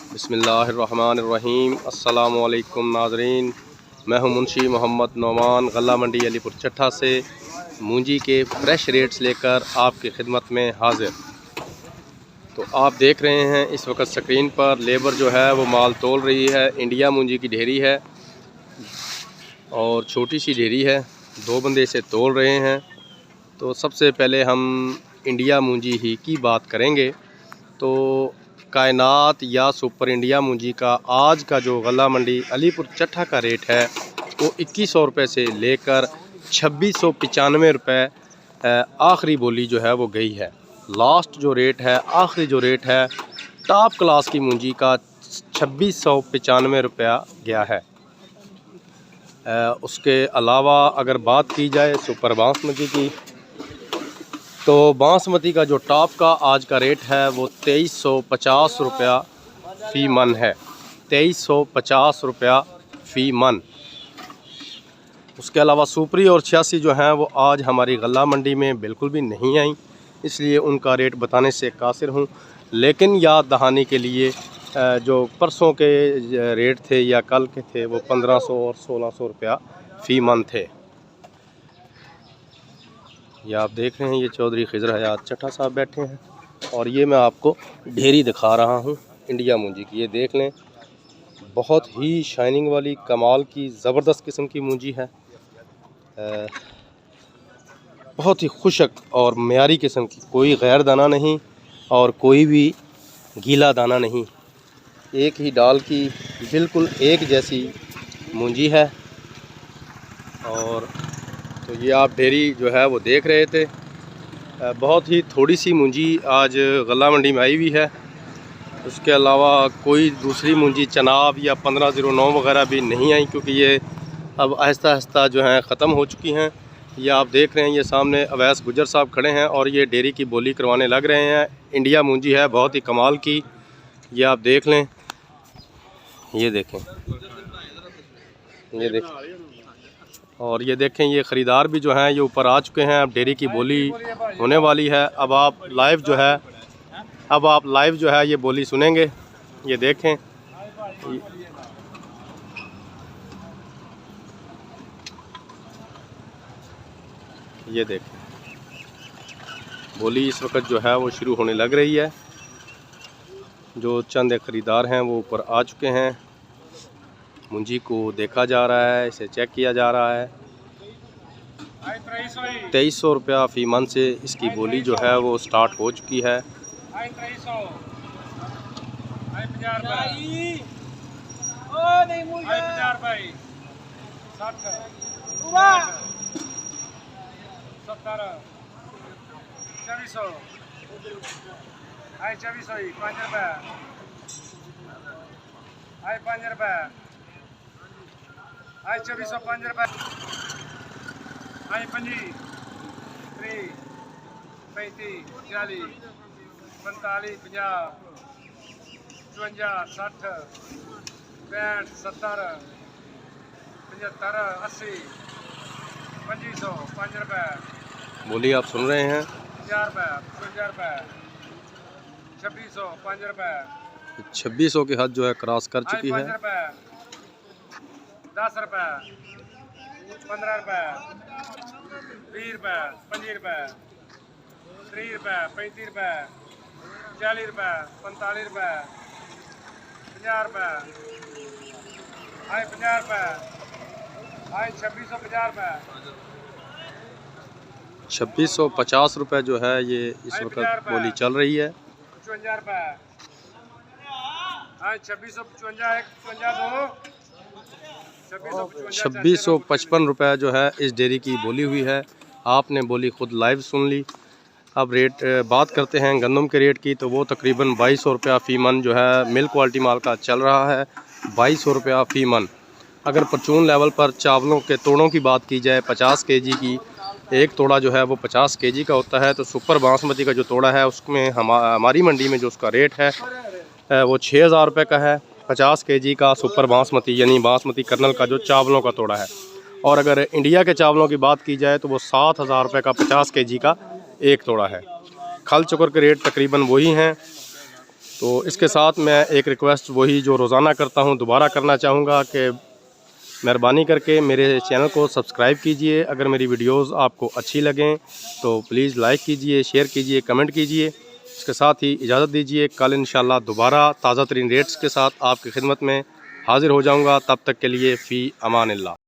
बिस्मिल्लाहिर्रहमानिर्रहीम। अस्सलामुअलैकुम नाज़रीन, मैं हूं मुंशी मोहम्मद नौमान गल्ला मंडी अलीपुर चट्ठा से मूंजी के फ्रेश रेट्स लेकर आपकी खिदमत में हाजिर। तो आप देख रहे हैं इस वक्त स्क्रीन पर लेबर जो है वो माल तोल रही है। इंडिया मूंजी की ढेरी है और छोटी सी ढेरी है, दो बंदे इसे तोल रहे हैं। तो सबसे पहले हम इंडिया मूंजी ही की बात करेंगे। तो कायनात या सुपर इंडिया मूंजी का आज का जो गल्ला मंडी अलीपुर चट्ठा का रेट है वो 2100 रुपये से लेकर 2695 रुपये आखिरी बोली जो है वो गई है। लास्ट जो रेट है, आखिरी जो रेट है टॉप क्लास की मूंजी का 2695 रुपया गया है। उसके अलावा अगर बात की जाए सुपर बासमती की, तो बासमती का जो टॉप का आज का रेट है वो 2350 रुपया फ़ी मन है। 2350 रुपया फ़ी मन। उसके अलावा सुपरी और 86 जो हैं वो आज हमारी गल्ला मंडी में बिल्कुल भी नहीं आई, इसलिए उनका रेट बताने से कासिर हूँ। लेकिन याद दहानी के लिए जो परसों के रेट थे या कल के थे वो 1500 और 1600 रुपया फ़ी मन थे। ये आप देख रहे हैं, ये चौधरी खिजर हयात चट्ठा साहब बैठे हैं और ये मैं आपको ढेरी दिखा रहा हूँ इंडिया मूंजी की। ये देख लें, बहुत ही शाइनिंग वाली कमाल की ज़बरदस्त किस्म की मूंजी है। बहुत ही खुशक और मयारी किस्म की, कोई गैर दाना नहीं और कोई भी गीला दाना नहीं, एक ही डाल की बिल्कुल एक जैसी मूंजी है। और तो ये आप ढेरी जो है वो देख रहे थे। बहुत ही थोड़ी सी मूंजी आज गल्ला मंडी में आई हुई है। उसके अलावा कोई दूसरी मूंजी चनाब या 1509 वगैरह भी नहीं आई, क्योंकि ये अब आहिस्ता आहिस्ता जो हैं ख़त्म हो चुकी हैं। ये आप देख रहे हैं, ये सामने अवैस गुजर साहब खड़े हैं और ये डेयरी की बोली करवाने लग रहे हैं। इंडिया मूंजी है बहुत ही कमाल की, ये आप देख लें, ये देखें, ये देखें। और ये देखें, ये ख़रीदार भी जो हैं ये ऊपर आ चुके हैं। अब डेयरी की बोली होने वाली है। अब आप लाइव जो है ये बोली सुनेंगे। ये देखें, ये देखें, बोली इस वक्त जो है वो शुरू होने लग रही है। जो चंद ख़रीदार हैं वो ऊपर आ चुके हैं। मूंजी को देखा जा रहा है, इसे चेक किया जा रहा है। 2300 रुपया फ़ी मन से इसकी बोली जो है वो स्टार्ट हो चुकी है। बोली आप सुन रहे हैं। 2600 की हद जो है क्रॉस कर चुकी है। 10 रुपये, 15 रुपये, 20 रुपये, 25 रुपये, 30 रुपये, 35 रुपये, 40 रुपये, 45 रुपये, 50 रुपये, 50 रुपये, 2650 रुपये, 2650 रुपये जो है ये इस वक्त बोली चल रही है। 55 रुपये, 2655, 2655 रुपये जो है इस डेयरी की बोली हुई है। आपने बोली खुद लाइव सुन ली। अब रेट बात करते हैं गंदम के रेट की, तो वो तकरीबन 2200 रुपया फ़ी मन जो है मिल्क क्वालिटी माल का चल रहा है। 2200 रुपया फ़ी मन। अगर परचून लेवल पर चावलों के तोड़ों की बात की जाए, 50 केजी की एक तोड़ा जो है वो 50 केजी का होता है। तो सुपर बासमती का जो तोड़ा है उसमें हमारी मंडी में जो उसका रेट है वो 6000 रुपये का है। 50 केजी का सुपर बासमती यानी बासमती कर्नल का जो चावलों का तोड़ा है। और अगर इंडिया के चावलों की बात की जाए तो वो 7000 रुपये का 50 केजी का एक तोड़ा है। खल चुकर के रेट तकरीबन वही हैं। तो इसके साथ मैं एक रिक्वेस्ट वही जो रोज़ाना करता हूँ दोबारा करना चाहूँगा कि मेहरबानी करके मेरे चैनल को सब्सक्राइब कीजिए। अगर मेरी वीडियोस आपको अच्छी लगें तो प्लीज़ लाइक कीजिए, शेयर कीजिए, कमेंट कीजिए। इसके साथ ही इजाज़त दीजिए, कल इंशाल्लाह दोबारा ताज़ा तरीन रेट्स के साथ आपकी खिदमत में हाज़िर हो जाऊँगा। तब तक के लिए फ़ी अमानिल्लाह।